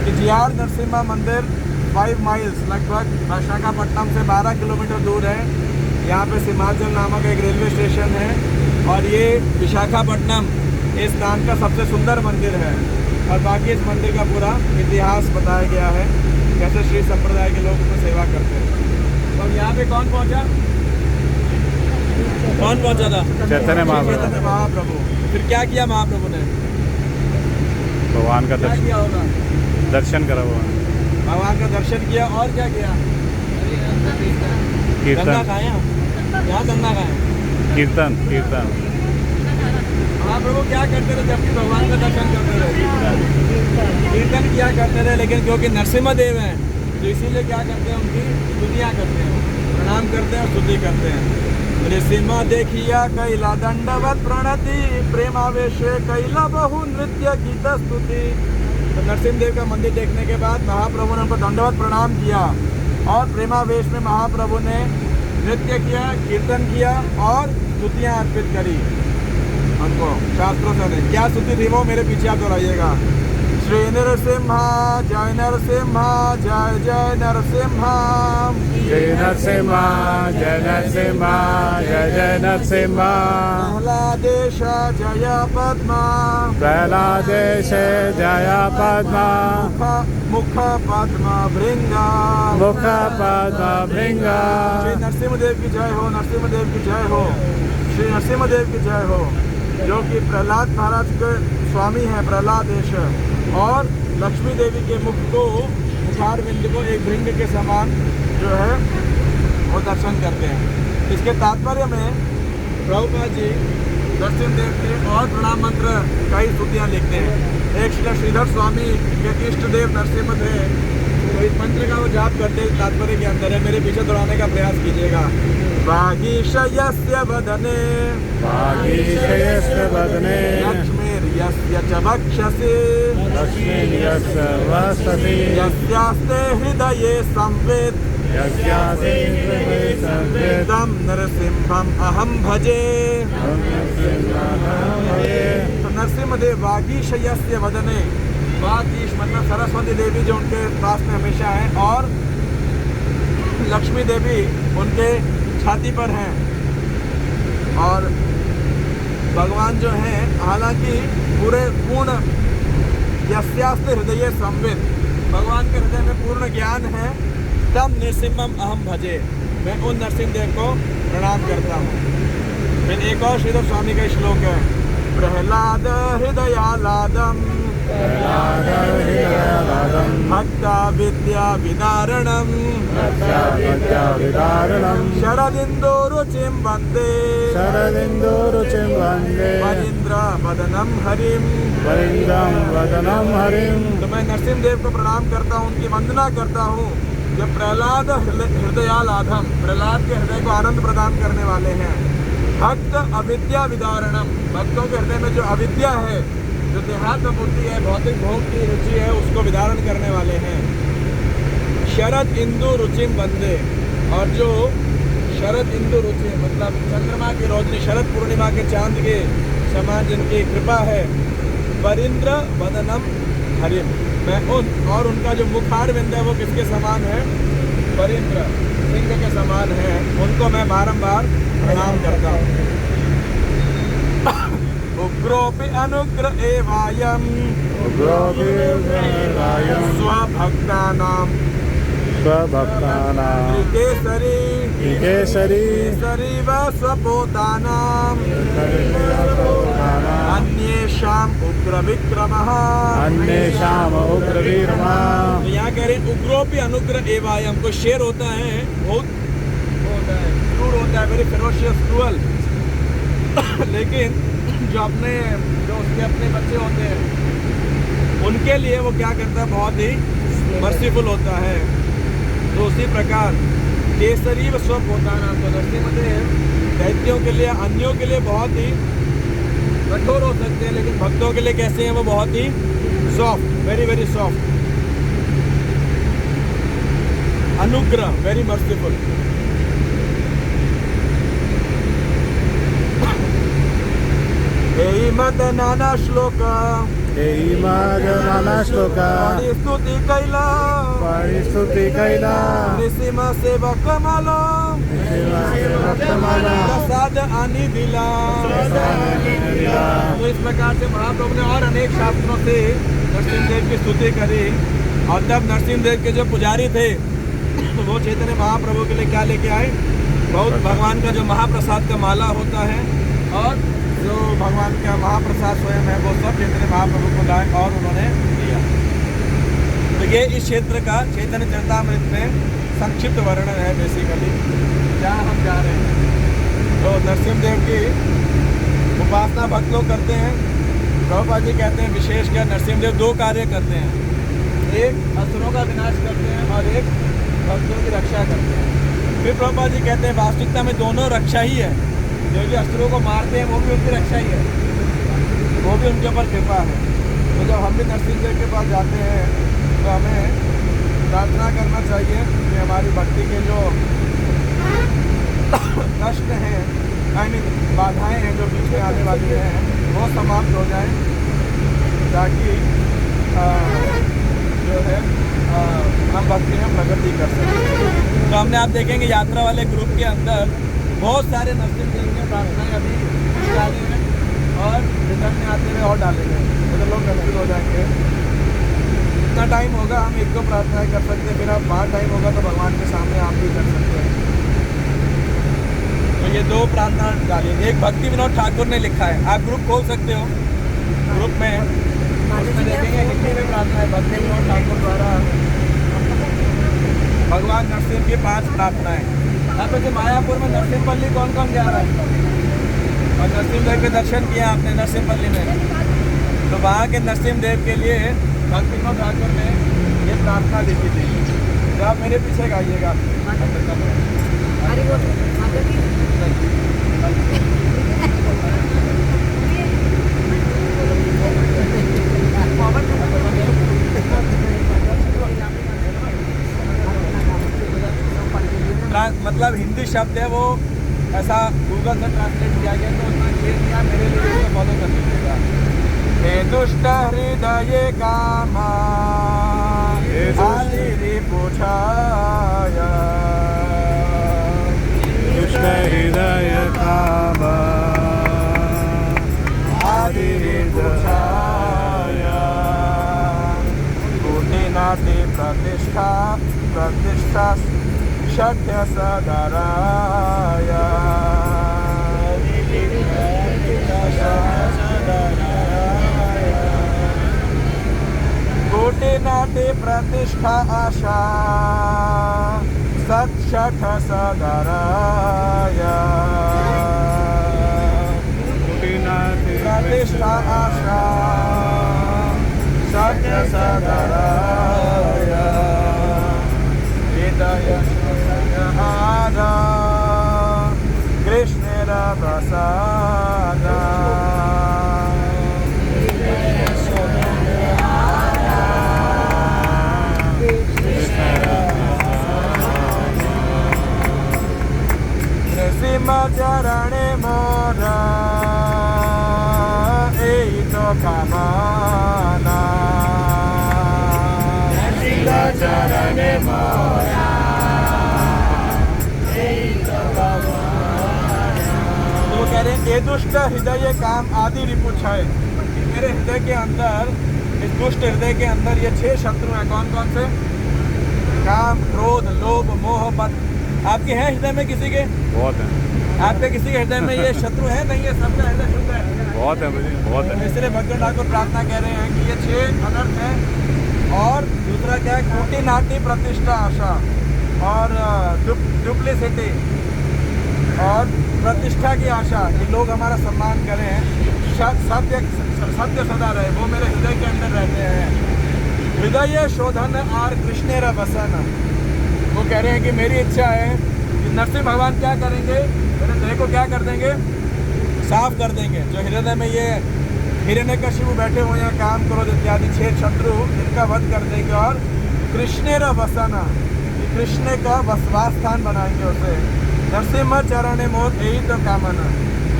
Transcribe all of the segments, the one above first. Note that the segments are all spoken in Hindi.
किजियार नरसिम्हा मंदिर 5 माइल्स लगभग विशाखापट्टनम से 12 किलोमीटर दूर है। यहाँ पे सीमांचल नामक एक रेलवे स्टेशन है और ये विशाखापट्टनम इस स्थान का सबसे सुंदर मंदिर है। और बाकी इस मंदिर का पूरा इतिहास बताया गया है, कैसे श्री संप्रदाय के लोग उसमें सेवा करते हैं। तो अब यहाँ पे कौन पहुँचा था? चैतन्य महाप्रभु। फिर क्या किया महाप्रभु ने? भगवान का क्या किया होगा? दर्शन करा हुआ, भगवान का दर्शन किया और क्या किया? गंगा खाया। यहाँ गंगा खाया। कीर्तन महाप्रभु क्या करते थे जब भी भगवान का दर्शन करते थे? कीर्तन किया करते थे। लेकिन क्योंकि नरसिम्हा देव हैं तो इसीलिए क्या करते हैं, उनकी स्तुतियाँ करते हैं, प्रणाम करते हैं, स्तुति करते हैं। नृसिम्हा देखिया कैला दंडवत प्रणति प्रेमावेश कैला बहु नृत्य गीत स्तुति। तो नरसिम्हा देव का मंदिर देखने के बाद महाप्रभु ने उनको दंडवत प्रणाम किया और प्रेमावेश में महाप्रभु ने नृत्य किया, कीर्तन किया और स्तुतियाँ अर्पित करी उनको। शास्त्रों से क्या स्तुति थी वो मेरे पीछे आप दोहराइएगा। श्री नरसिम्हा जय नरसिम्हा जय जय नरसिम्हा, जय नरसिम्हा जय नरसिम्हा जय जय नरसिम्हा। प्रहलादेश जय पद्मा, प्रहलादेश जय पद्मा। मुख पद्मा भृंगा, मुख पद्मा भृंगा। श्री नरसिम्हदेव की जय हो, नरसिम्हदेव की जय हो, श्री नरसिम्हदेव की जय हो, जो कि प्रहलाद महाराज के स्वामी हैं प्रहलादेश, और लक्ष्मी देवी के मुख को, मुखार बिंद को एक भृंग के समान जो है वो दर्शन करते हैं। इसके तात्पर्य में प्रभुपाद जी नरसिम्हदेव के और प्रणाम मंत्र कई स्तुतियाँ लिखते हैं। एक श्रीधर स्वामी के इष्ट देव नरसिम्ह थे, तो इस मंत्र का वो जाप करते तात्पर्य के अंदर है। मेरे पीछे दोहराने का प्रयास कीजिएगा। वागीशयस्य वदने, वागीशयस्य वदने, लक्ष्मीर्यस्य च वक्षसि, लक्ष्मीर्यस्य वसति, यस्यास्ते हृदये संवित्, यस्यास्ते हृदये संवित्, तं नरसिंहम् अहं भजे। तो नरसिम्हदेव वागीशयस्य वदने, वागीश मतलब सरस्वती देवी जो उनके पास में हमेशा है, और लक्ष्मी देवी उनके छाती पर हैं। और भगवान जो हैं हालांकि पूरे पूर्ण यस्यास्ते हृदय संवित्, भगवान के हृदय में पूर्ण ज्ञान है। तम नरसिम्हम अहम भजे, मैं उन नरसिम्हदेव को प्रणाम करता हूँ। फिर एक और श्रीधर स्वामी का श्लोक है। प्रहलाद हृदयालादम, भक्ता विद्या विदारणम, शरदिंदो रुचिं वंदे, शरदिंदो रुचिं वंदे, वरींद्र वदनम हरिम, वरींद्रं वदनं हरिं। तो मैं नरसिम्हदेव को प्रणाम करता हूँ, उनकी वंदना करता हूँ, जो प्रहलाद हृदयालाधम, प्रहलाद के हृदय को आनंद प्रदान करने वाले हैं। भक्त अविद्या विदारणम, भक्तों के हृदय में जो अविद्या है, जो देहात्म बुद्धि है, भौतिक भोग की रुचि है, उसको विदारण करने वाले हैं। शरद इंदु रुचिम वंदे, और जो शरद इंदु रुचि मतलब चंद्रमा की रोशनी, शरद पूर्णिमा के चांद के समान जिनकी कृपा है। वरींद्र वदनम हरिम, मैं और उनका जो मुखार बिंद है वो किसके समान है? वरींद्र, सिंह के समान है, उनको मैं बारंबार प्रणाम करता हूँ। उग्रोपि अनुग्रह एवायम, उग्रोपि एवायम, स्वभक्तानां स्वभक्तानां केसरी, केसरी, केसरी व स्वपोतानां, अन्येषाम् उग्र विक्रमः, अन्येषाम् उग्र विक्रमः। तो यहाँ कह रहे हैं उग्रोपि अनुग्रह एवायम। कोई शेर होता है बहुत क्रूर होता है, वेरी फेरोशियस क्रूअल, लेकिन जो उसके अपने बच्चे होते हैं उनके लिए वो क्या करता है, बहुत ही मर्सीफुल होता है। तो उसी प्रकार केसरी व स्वपोताना, तो नरसिम्हदेव दैत्यों के लिए, अन्यों के लिए बहुत ही कठोर हो सकते हैं, लेकिन भक्तों के लिए कैसे हैं? वो बहुत ही सॉफ्ट, वेरी वेरी सॉफ्ट। अनुग्रह, वेरी मर्सीफुल। मत नाना श्लोक हेमादनाश्लोका स्तुति कैला परिस्तुति कैला नृसिंह सेवक कमला प्रसाद आनी दिला। तो इस प्रकार से महाप्रभु ने और अनेक शास्त्रों से नरसिंह देव की स्तुति करी। और तब नरसिंह देव के जो पुजारी थे तो वो चैतन्य महाप्रभु के लिए क्या लेके आए, बहुत भगवान का जो महाप्रसाद का माला होता है और जो भगवान का महाप्रसाद स्वयं है वो सब चैतन्य महाप्रभु को लाए और उन्होंने दिया। तो ये इस क्षेत्र का चैतन्य चरितामृत में संक्षिप्त वर्णन है बेसिकली जहाँ हम जा रहे हैं। तो नरसिंह देव की उपासना भक्त लोग करते हैं। प्रभुपाद जी कहते हैं विशेषकर नरसिंह देव दो कार्य करते हैं, एक असुरों का विनाश करते हैं और एक भक्तों की रक्षा करते हैं। फिर प्रभुपाद जी कहते हैं वास्तविकता में दोनों रक्षा ही है, जो भी असुरों को मारते हैं वो भी उनकी रक्षा ही है, वो भी उनके ऊपर कृपा है। तो जब हम भी नरसिंह देव के पास जाते हैं तो हमें प्रार्थना करना चाहिए कि हमारी भक्ति के जो कष्ट हैं यानी बाधाएं हैं जो बीच में आने वाली हैं वो समाप्त हो जाएं, ताकि जो है हम भक्ति में प्रगति कर सकें। तो हमने आप देखेंगे यात्रा वाले ग्रुप के अंदर बहुत सारे नरसिंह देव की प्रार्थनाएं अभी डाले हैं और रिटर्न में आते हुए और डालेंगे, तो लोग कंफ्यूज हो जाएंगे। जितना टाइम होगा हम एक दो प्रार्थनाएं कर सकते हैं, फिर आप बाहर टाइम होगा तो भगवान के सामने आप भी कर सकते हैं। तो ये दो प्रार्थना डालिए। एक भक्ति विनोद ठाकुर ने लिखा है, आप ग्रुप खोल सकते हो, ग्रुप में उसमें देखेंगे हिंदी में प्रार्थना है भक्ति विनोद ठाकुर द्वारा भगवान नरसिंह की 5 प्रार्थनाएं। यहाँ पे जो मायापुर में नरसिंहपल्ली कौन कौन जा रहा है और नरसिंह देव के दर्शन किया आपने नरसिंहपल्ली में, तो वहाँ के नरसिंह देव के लिए भक्ति विनोद ठाकुर ने ये प्रार्थना लिखी थी। तो आप मेरे पीछे गाइएगा। मतलब हिंदी शब्द है वो ऐसा गूगल से ट्रांसलेट किया गया, तो उसमें शेयर किया, मेरे लिए उसको फॉलो कर लीजिएगा। हे दुष्ट हृदय कामा आदि रिपुछाया, दुष्ट हृदय कामा आदि रिपुछाया, कोटिनाति प्रतिष्ठा प्रतिष्ठा षट्य सदराया, कोटिनाति प्रतिष्ठा आशा सत्षठ सदराया, प्रतिष्ठा आशा सत्य सदराया, हृदय आदा कृष्ण प्रसादा, नृसिंह चरणे मोरा एई तो कामना, नृसिंह चरणे मोरा तो कह रहे हैं ये दुष्ट हृदय काम आदि रिपुछ है। मेरे हृदय के अंदर, इस दुष्ट हृदय के अंदर ये 6 शत्रु हैं। कौन कौन से? काम, क्रोध, लोभ, मोह, मद। आपके हैं हृदय में किसी के? बहुत है। आपके किसी के हृदय में ये शत्रु है? नहीं है, सबका हृदय शुद्ध है। बहुत है मुझे, बहुत है। इसलिए भगवान ठाकुर प्रार्थना कह रहे हैं कि ये 6 अनर्थ हैं। और दूसरा क्या है? कोटि नाटी प्रतिष्ठा आशा और डुप्लिसिटी और प्रतिष्ठा की आशा कि लोग हमारा सम्मान करें, सत्य सदा रहे, वो मेरे हृदय के अंदर रहते हैं। हृदय शोधन और कृष्ण रसन। वो कह रहे हैं कि मेरी इच्छा है कि नरसिंह भगवान क्या करेंगे, मेरे हृदय को क्या कर देंगे? साफ कर देंगे। जो हृदय में ये हिरण्यकशिपु बैठे हुए हैं, काम, क्रोध इत्यादि 6 शत्रु, इनका वध कर देंगे और कृष्ण रसन, कृष्ण का वास स्थान बनाएंगे उसे। नरसिंह चरण मोर यही तो कामना,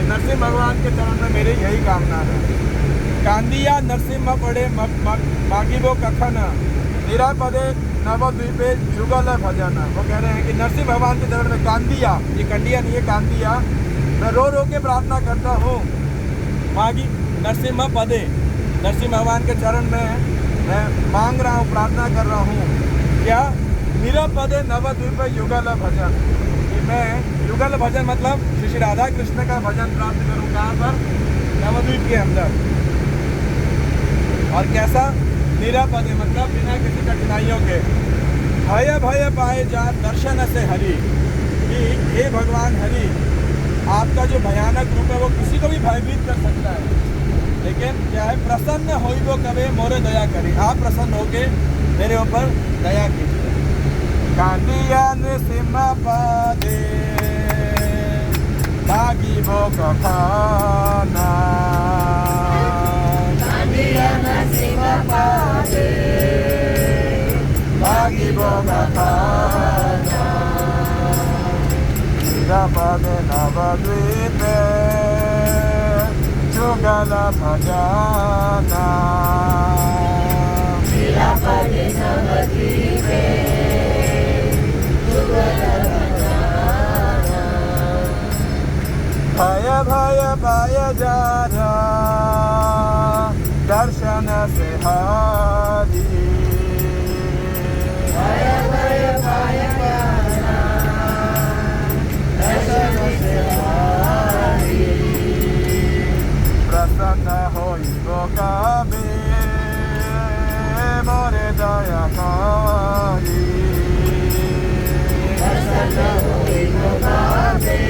नरसिंह भगवान के चरण में मेरी यही कामना है। कांदिया नरसिंह पड़े मागिबो कखन निरापदे नवद्वीपे जुगल भजन। वो कह रहे हैं कि नरसिंह भगवान के चरण में कांदिया, ये कंडिया नहीं है, कांदिया, मैं रो रो के प्रार्थना करता हूँ। मागी नरसिंह पदे, नरसिंह भगवान के चरण में मैं मांग रहा हूँ, प्रार्थना कर रहा हूँ। क्या? निरापदे नवद्वीप युगल भजन, कि मैं युगल भजन मतलब श्री राधा कृष्ण का भजन प्राप्त करूँ। कहाँ पर? नवद्वीप के अंदर। और कैसा? निरापदे मतलब बिना किसी कठिनाइयों के। भय भय पाए जा दर्शन से हरि, कि हे भगवान हरि, आपका जो भयानक रूप है वो किसी को भी भयभीत कर सकता है, लेकिन क्या है? प्रसन्न होई वो कवे मोरे दया करी, आप प्रसन्न होके मेरे ऊपर दया कीजिए। कांदिया नृसिंह पादे भागी वो कखाना, कांदिया नृसिंह पादे भागी वो कखाना, निरापदे नवद्वीपे जुगल भजना, निरापदे नवद्वीपे जुगल भजना। भय भय पाय जारा दर्शन से हरि, भय भय पाय जारा दर्शन से हरि, प्रसन्न होई वो कवे मोरे दया करी, प्रसन्न होई वो कवे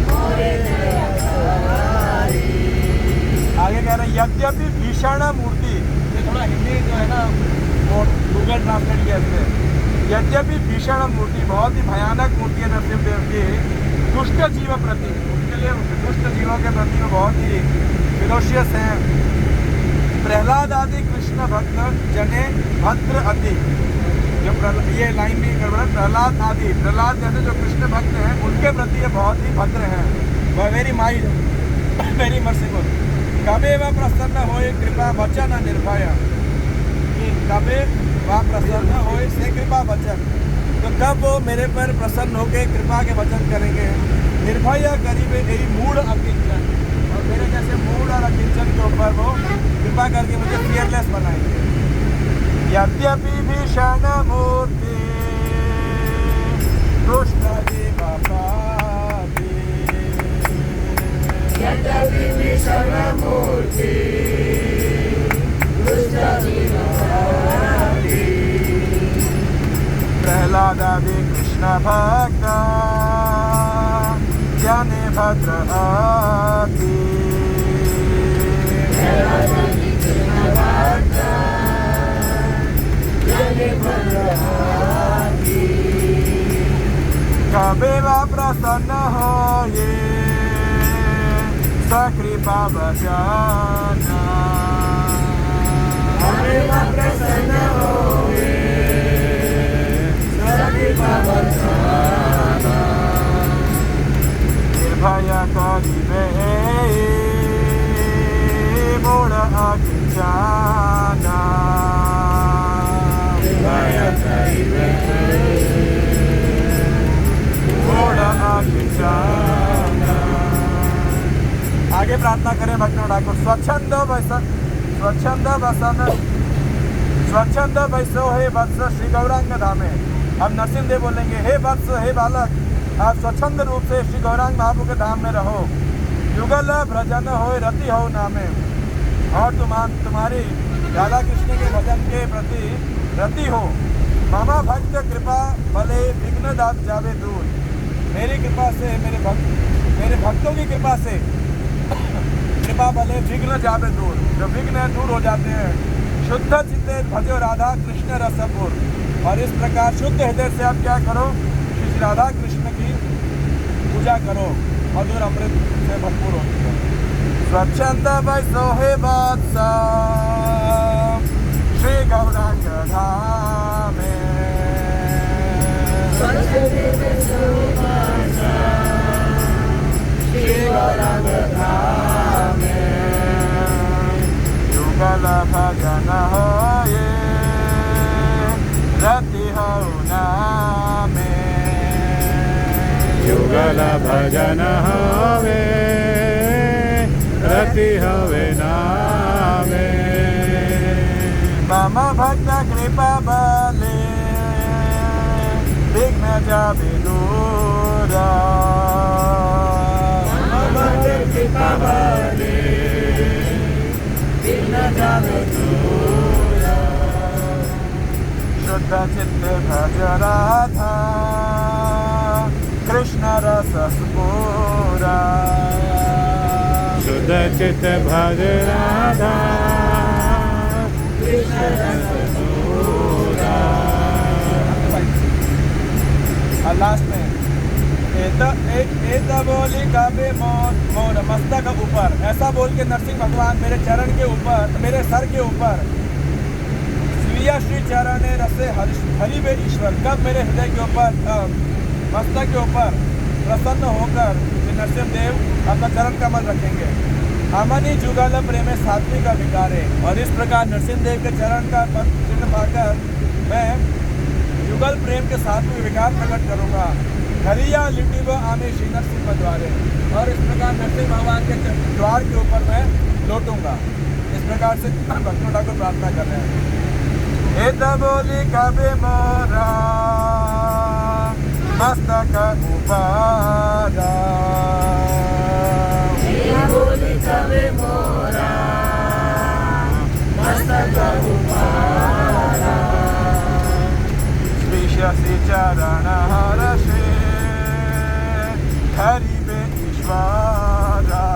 मोरे दया करी। आगे कह रहे हैं यद्यपि भीषण मूर्ति, ये थोड़ा हिंदी जो है ना वो गूगल ट्रांसलेट किया इसमें। यद्यपि भीषण मूर्ति, बहुत ही भयानक मूर्ति है नरसिंह देव की, दुष्ट जीव प्रति, उसके लिए दुष्ट जीवों के प्रति वो बहुत ही फिरोशियस हैं। प्रहलाद आदि कृष्ण भक्त जने भद्र अति, जो ये लाइन भी कर रहा है, प्रहलाद आदि, प्रहलाद जैसे जो कृष्ण भक्त हैं उनके प्रति ये बहुत ही भद्र हैं। वह वेरी माइल्ड, वेरी मर्सीफुल। कबे वह प्रसन्न होए कृपा वचन निर्भय, कबे वह प्रसन्न होए से कृपा वचन, तो कब वो मेरे पर प्रसन्न होकर कृपा के वचन करेंगे। निर्भय करीबे यही मूढ़ अकिंचन, और मेरे जैसे मूढ़ और अकिंचन के ऊपर वो कृपा करके मुझे फियरलेस बनाएंगे। यद्यपि भीषण मूर्ति दुष्ट जीव पापी, यद्यपि भीषण मूर्ति दुष्ट जीव पापी, प्रहलाद आदि कृष्ण भक्त जने भद्र अति, कबे वा प्रसन्न होए सकृपा वचना, कबे वा प्रसन्न होए सकृपा वचना, निर्भय करिबे मूढ़ अकिंचना, निर्भय करिबे मूढ़ अकिंचना। आगे प्रार्थना करें भक्तों ठाकुर। स्वच्छंद वैसो हे वत्स श्री गौरांग धामे। हम नरसिंहदेव बोलेंगे, हे वत्स, हे बालक, आप स्वच्छंद रूप से श्री गौरांग महाप्रभु के धाम में रहो। युगल भजन हो रति हो नामे, और तुम्हारी राधा कृष्ण के भजन के प्रति रति हो। मामा भक्त कृपा भले विघ्न दात जावे दूर, मेरी कृपा से, मेरे भक्तों की कृपा से कृपा भले विघ्न जावे दूर, जो विघ्न दूर हो जाते हैं। शुद्ध चित्ते भजो राधा कृष्ण रसपुर, और इस प्रकार शुद्ध हृदय से आप क्या करो? श्री राधा कृष्ण की पूजा करो, मधुर अमृत से भरपूर होती है। स्वच्छंद वैसो हे वत्स श्री गौरांग धामे, श्री गौरांग धामे, जुगल भजन होए रति हो नामे युगल भजन हवे रति हवे नामे मम भक्त कृपा बले विघ्न जावे दूरा मम भक्त कृपा बले विघ्न जावे दूरा शुद्ध चित्त भज राधा कृष्ण रस स्फुरा शुद्ध चित्त भज राधा कृष्ण रस स्फुरा। लास्ट में एत बोली काबे मोर मस्तक ऊपर, ऐसा बोल के नरसिंह भगवान मेरे चरण के ऊपर, मेरे सर के ऊपर स्वीय श्री चरण रसे हरि वे ईश्वर, कब मेरे हृदय के ऊपर मस्तक के ऊपर प्रसन्न होकर नरसिंह देव अपना चरण कमल रखेंगे। अमनी जुगल प्रेम सात्विक का विकार है, और इस प्रकार नरसिंह देव के चरण का चिन्ह पाकर मैं युगल प्रेम के साथ में विकार प्रकट करूंगा। हरिया लिटी व आमे श्री नरसिंह द्वारे, और इस प्रकार नरसिंह भगवान के द्वार के ऊपर मैं लौटूंगा। इस प्रकार से भक्तों ठाकुर प्रार्थना कर रहे हैं। एत बोली कबे मोरा मस्तक उपारा, बोली कबे मोरा मस्तक उपारा श्री चरण हर्षे हरि वे ईश्वरा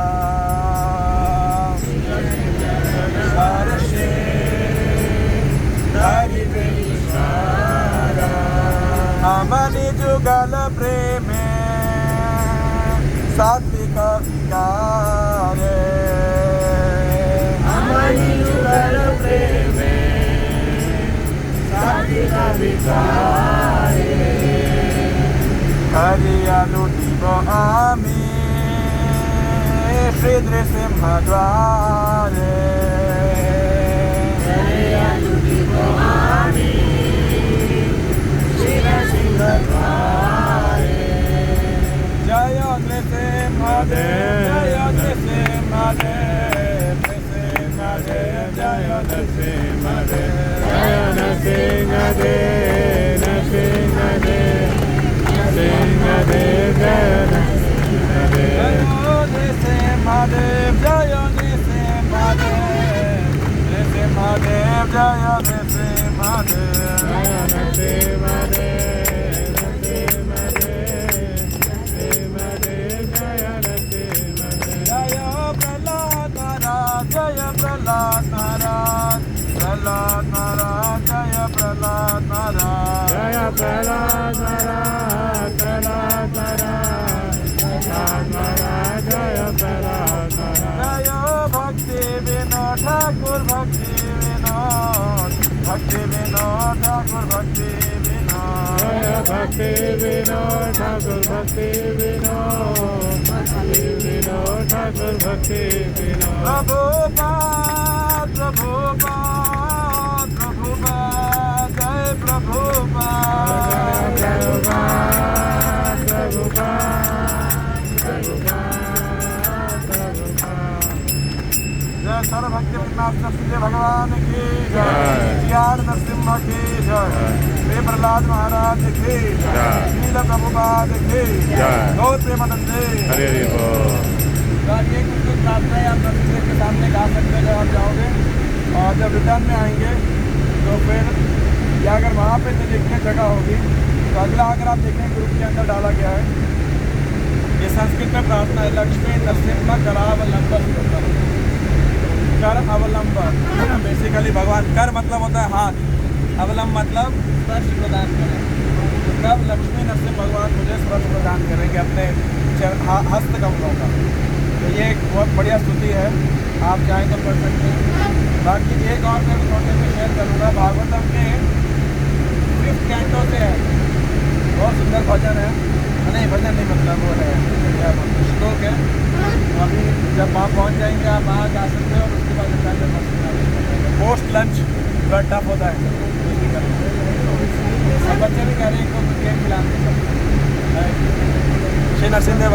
हर्षे हरि वे ईश्वरा। अमनि जुगल प्रेमे सात्विक विकारे, अमनि जुगल प्रेमे सात्विक विकारे हरिया लुटिब आमी श्री नृसिंह द्वारे, हरिया लुटिब आमी श्री नरसिंह द्वारे। जय नृसिंह देव जय नृसिंह देव नृसिंह देव जय नरसिंह देव जय नरसिंह देव नरसिंह देव नरसिंह देव जय नरसिंह देव नृसिंह देव जय नृसिंह देव नृसिंह देव जय नृसिंह देव जय नरसिंह देव नरसिंह देव नरसिंह देव जय नरसिंह देव। जय प्रहलाद महाराज जय प्रहलाद महाराज प्रहलाद महाराज जय प्रहलाद महाराज जय प्रहलाद महाराज प्रहलाद महाराज प्रहलाद महाराज जय प्रहलाद महाराज। जय भक्ति विनोद ठाकुर भक्ति विनोद भक्ति विनोद ठाकुर भक्ति विनोद जय भक्ति विनोद ठाकुर भक्ति विनोद भक्ति विनोद ठाकुर भक्ति विनोद। प्रभुपाद प्रभुपाद प्रभुपाद जय प्रभुपाद प्रभुपाद प्रभुपाद प्रभुपाद प्रभुपाद। जय सर्वभक्ति विनाश नरसिंह भगवान की जय, जय। जियार नरसिम्हा की जय, श्री प्रहलाद महाराज की जय, शील प्रभुपाद की जय। गौर प्रेमानंदे हरे हरे बोल। ये कुछ प्रार्थनाएं आप नरसिंह के सामने गा सकते हैं जब आप जाओगे, और जब रिटर्न में आएंगे तो फिर या अगर वहाँ पे तो देखने जगह होगी तो अगला अगर आप देखें ग्रुप के अंदर डाला गया है। ये संस्कृत में प्रार्थना है, लक्ष्मी नरसिम्हा करावलंबन कर अवलंबन। बेसिकली भगवान कर मतलब होता है हाथ, अवलंब मतलब स्पर्श प्रदान करें। तो कब लक्ष्मी नरसिंह भगवान मुझे स्पर्श प्रदान करेंगे अपने हस्त कमलों का। तो ये एक बहुत बढ़िया स्तुति है, आप चाहें तो पढ़ सकते हैं। बाकी एक और मैं छोटे में शेयर करूँगा, भागवतम के 5th कैंटो से है, बहुत सुंदर भजन है। नहीं भजन नहीं मतलब वो है क्या बोलते श्लोक है। अभी जब वहाँ पहुँच जाएंगे आप वहाँ जा सकते हो, और उसके बाद पोस्ट लंच थोड़ा टफ होता है, कुछ नहीं करना। सब बच्चे भी कह रहे हैं इनको गेम खिलाते हैं। श्री नरसिंह देव